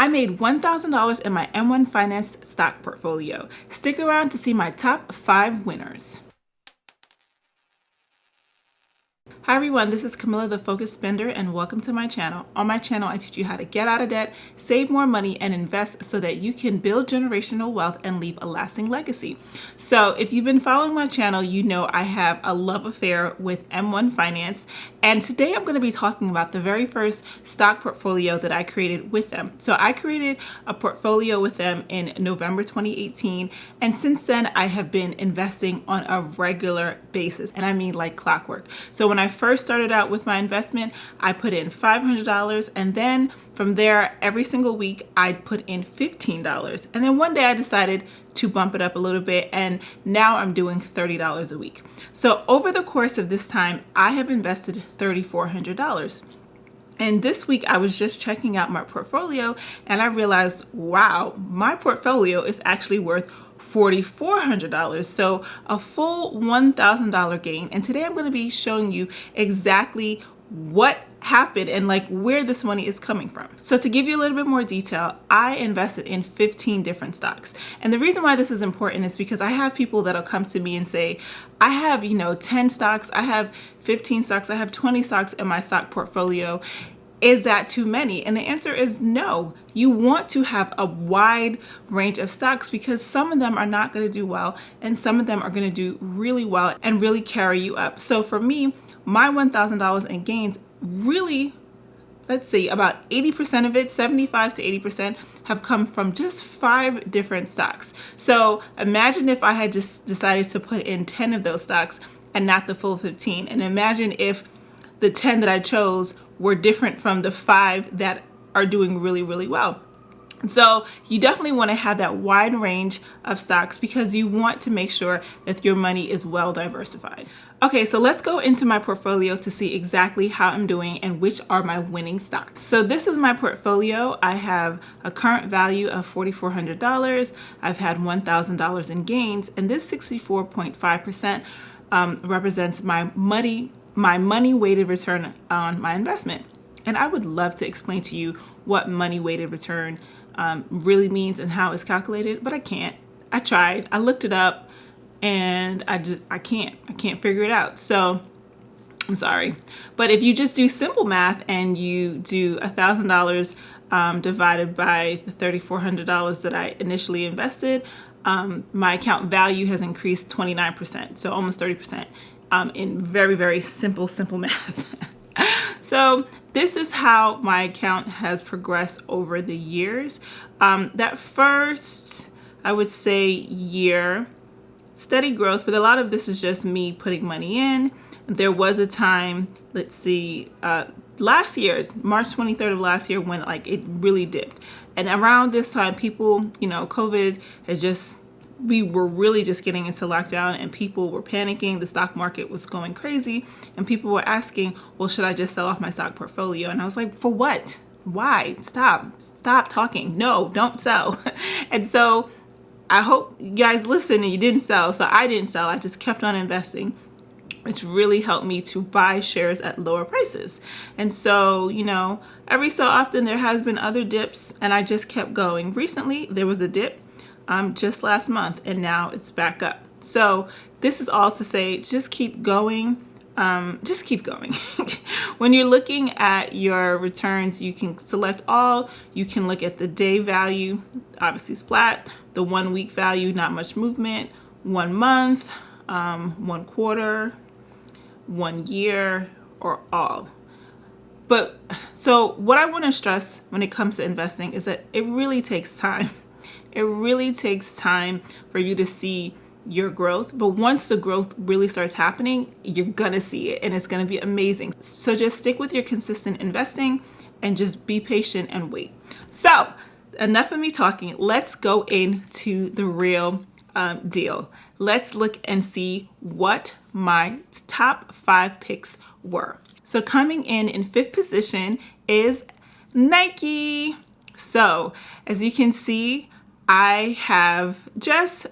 I made $1,000 in my M1 Finance stock portfolio. Stick around to see my top 5 winners. Hi everyone, this is Camilla the Focused Spender and welcome to my channel. On my channel, I teach you how to get out of debt, save more money, and invest so that you can build generational wealth and leave a lasting legacy. So if you've been following my channel, you know I have a love affair with M1 Finance, and today I'm going to be talking about the very first stock portfolio that I created with them. So I created a portfolio with them in November 2018, and since then I have been investing on a regular basis, and I mean like clockwork. So when I first started out with my investment, I put in $500, and then from there every single week I'd put in $15, and then one day I decided to bump it up a little bit, and now I'm doing $30 a week. So over the course of this time I have invested $3,400. And this week I was just checking out my portfolio and I realized, wow, my portfolio is actually worth $4,400, so a full $1,000 gain. And today I'm going to be showing you exactly what happened and like where this money is coming from. So to give you a little bit more detail, I invested in 15 different stocks. And the reason why this is important is because I have people that'll come to me and say, I have, 10 stocks, I have 15 stocks, I have 20 stocks in my stock portfolio. Is that too many? And the answer is no. You want to have a wide range of stocks because some of them are not going to do well and some of them are going to do really well and really carry you up. So for me, my $1,000 in gains really, let's see, about 80% of it, 75 to 80% have come from just 5 different stocks. So imagine if I had just decided to put in 10 of those stocks and not the full 15. And imagine if the 10 that I chose were different from the 5 that are doing really, really well. So you definitely want to have that wide range of stocks because you want to make sure that your money is well diversified. Okay, so let's go into my portfolio to see exactly how I'm doing and which are my winning stocks. So this is my portfolio. I have a current value of $4,400. I've had $1,000 in gains, and this 64.5% represents my money weighted return on my investment. And I would love to explain to you what money weighted return really means and how it's calculated, but I can't. I tried, I looked it up, and I can't figure it out. So I'm sorry. But if you just do simple math and you do $1,000 divided by the $3,400 that I initially invested, my account value has increased 29%, so almost 30%. In very, very simple math. So this is how my account has progressed over the years. That first, I would say, year, steady growth, but a lot of this is just me putting money in. There was a time, let's see, last year, March 23rd of last year, when like it really dipped. And around this time, people, COVID has just, we were really just getting into lockdown and people were panicking. The stock market was going crazy and people were asking, well, should I just sell off my stock portfolio? And I was like, for what? Why? Stop talking. No, don't sell. And so I hope you guys listened and you didn't sell. So I didn't sell. I just kept on investing, which really helped me to buy shares at lower prices. And so, every so often there has been other dips and I just kept going. Recently, there was a dip just last month, and now it's back up. So this is all to say, just keep going. Just keep going. When you're looking at your returns, you can select all. You can look at the day value, obviously it's flat, the 1 week value, not much movement, 1 month, 1 quarter, 1 year, or all. But so what I want to stress when it comes to investing is that it really takes time. It really takes time for you to see your growth. But once the growth really starts happening, you're gonna see it and it's gonna be amazing. So just stick with your consistent investing and just be patient and wait. So enough of me talking. Let's go into the real deal. Let's look and see what my top 5 picks were. So coming in 5th position is Nike. So as you can see, I have just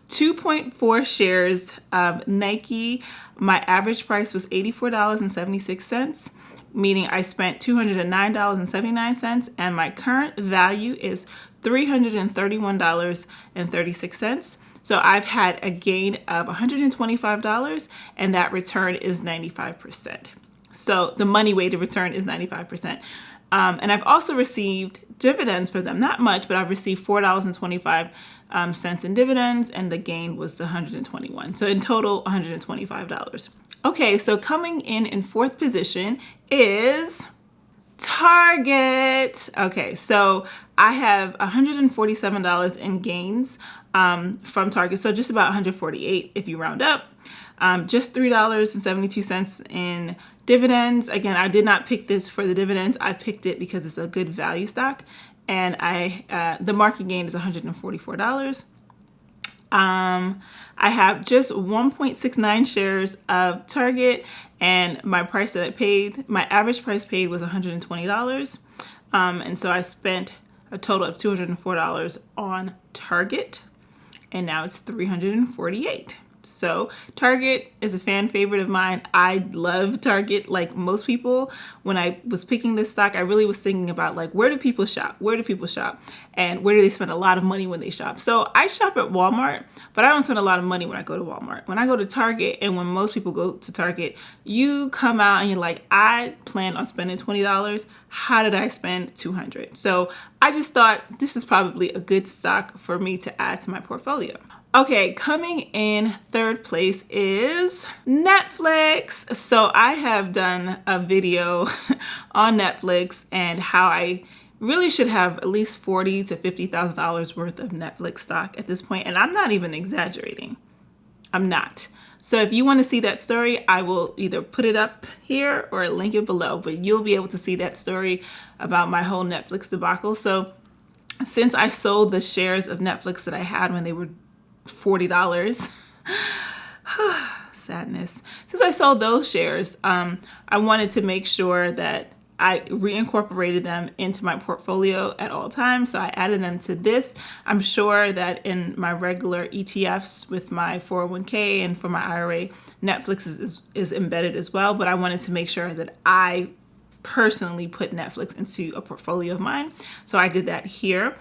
2.4 shares of Nike. My average price was $84.76. meaning I spent $209.79, and my current value is $331.36. So I've had a gain of $125, and that return is 95%. So the money weighted return is 95%. And I've also received dividends for them. Not much, but I've received $4.25 in dividends, and the gain was $121. So in total, $125. Okay, so coming in fourth position is Target. Okay, so I have $147 in gains from Target, so just about $148 if you round up. Just $3.72 in dividends. Again, I did not pick this for the dividends. I picked it because it's a good value stock, and the market gain is $144. I have just 1.69 shares of Target, and my price that I paid, my average price paid was $120. And so I spent a total of $204 on Target, and now it's $348. So Target is a fan favorite of mine. I love Target. Like most people, when I was picking this stock, I really was thinking about like, where do people shop? Where do people shop? And where do they spend a lot of money when they shop? So I shop at Walmart, but I don't spend a lot of money when I go to Walmart. When I go to Target, and when most people go to Target, you come out and you're like, I plan on spending $20. How did I spend $200? So I just thought this is probably a good stock for me to add to my portfolio. Okay, coming in third place is Netflix. So I have done a video on Netflix and how I really should have at least $40,000 to $50,000 worth of Netflix stock at this point, and I'm not even exaggerating. I'm not. So if you want to see that story, I will either put it up here or link it below, but you'll be able to see that story about my whole Netflix debacle. So since I sold the shares of Netflix that I had when they were $40, sadness. Since I sold those shares, I wanted to make sure that I reincorporated them into my portfolio at all times. So I added them to this. I'm sure that in my regular ETFs with my 401k and for my IRA, Netflix is embedded as well. But I wanted to make sure that I personally put Netflix into a portfolio of mine. So I did that here.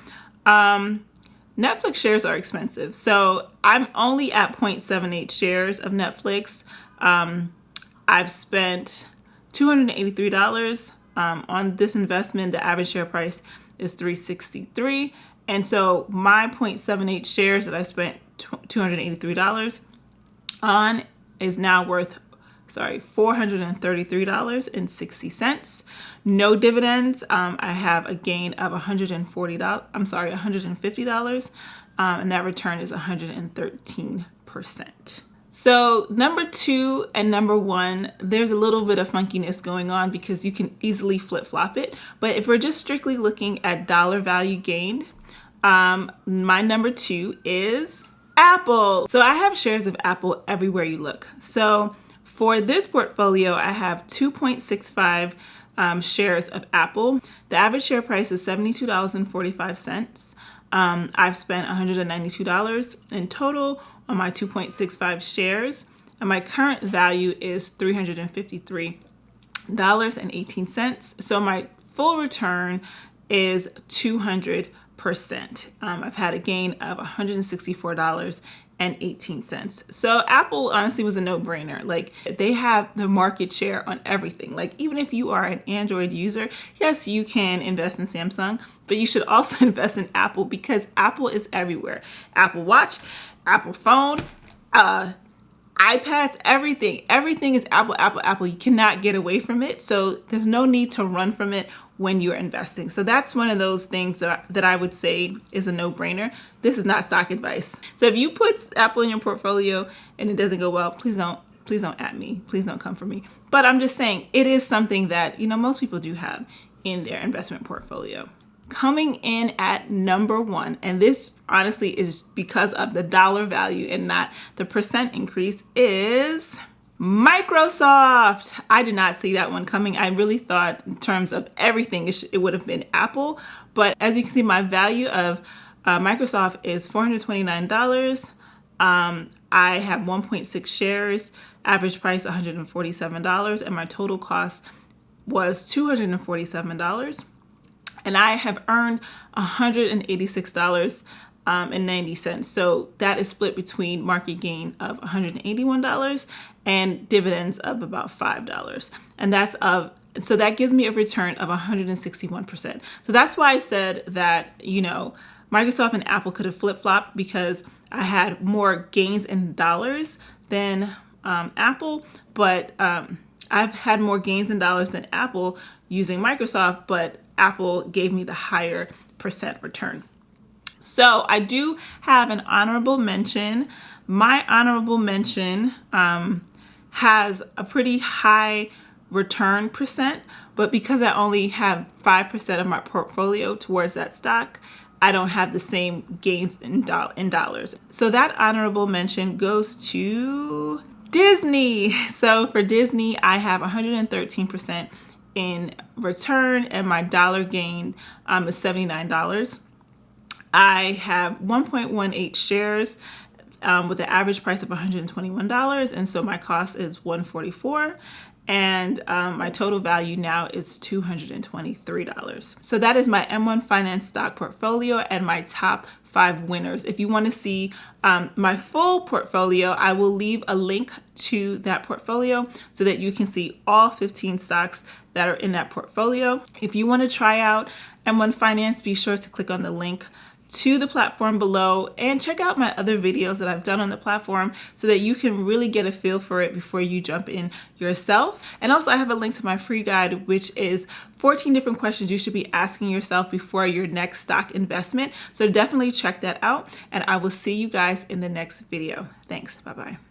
Netflix shares are expensive. So I'm only at 0.78 shares of Netflix. I've spent $283 on this investment. The average share price is $363. And so my 0.78 shares that I spent $283 on is now worth $433.60. No dividends. I have a gain of $150. And that return is 113%. So number 2 and number 1, there's a little bit of funkiness going on because you can easily flip-flop it. But if we're just strictly looking at dollar value gained, my number 2 is Apple. So I have shares of Apple everywhere you look. So for this portfolio, I have 2.65 shares of Apple. The average share price is $72.45. I've spent $192 in total on my 2.65 shares, and my current value is $353.18. So my full return is 200%. I've had a gain of $164.18. So Apple honestly was a no-brainer. Like, they have the market share on everything. Like, even if you are an Android user, yes, you can invest in Samsung, but you should also invest in Apple because Apple is everywhere. Apple Watch, Apple phone, iPads, everything is Apple. You cannot get away from it. So there's no need to run from it when you're investing. So that's one of those things that I would say is a no-brainer. This is not stock advice. So if you put Apple in your portfolio and it doesn't go well, please don't at me. Please don't come for me. But I'm just saying it is something that, most people do have in their investment portfolio. Coming in at number 1, and this honestly is because of the dollar value and not the percent increase, is Microsoft. I did not see that one coming. I really thought in terms of everything, it would have been Apple. But as you can see, my value of Microsoft is $429. I have 1.6 shares, average price $147, and my total cost was $247, and I have earned $186.90. So that is split between market gain of $181 and dividends of about $5. And so that gives me a return of 161%. So that's why I said that, Microsoft and Apple could have flip-flopped, because I had more gains in dollars than Apple, but I've had more gains in dollars than Apple using Microsoft, but Apple gave me the higher percent return. So I do have an honorable mention. My honorable mention has a pretty high return percent, but because I only have 5% of my portfolio towards that stock, I don't have the same gains in dollars. So that honorable mention goes to Disney. So for Disney, I have 113% in return, and my dollar gain is $79. I have 1.18 shares with an average price of $121, and so my cost is $144. And my total value now is $223. So that is my M1 Finance stock portfolio and my top 5 winners. If you want to see my full portfolio, I will leave a link to that portfolio so that you can see all 15 stocks that are in that portfolio. If you want to try out M1 Finance, be sure to click on the link to the platform below and check out my other videos that I've done on the platform so that you can really get a feel for it before you jump in yourself. And also I have a link to my free guide, which is 14 different questions you should be asking yourself before your next stock investment. So definitely check that out, and I will see you guys in the next video. Thanks. Bye-bye.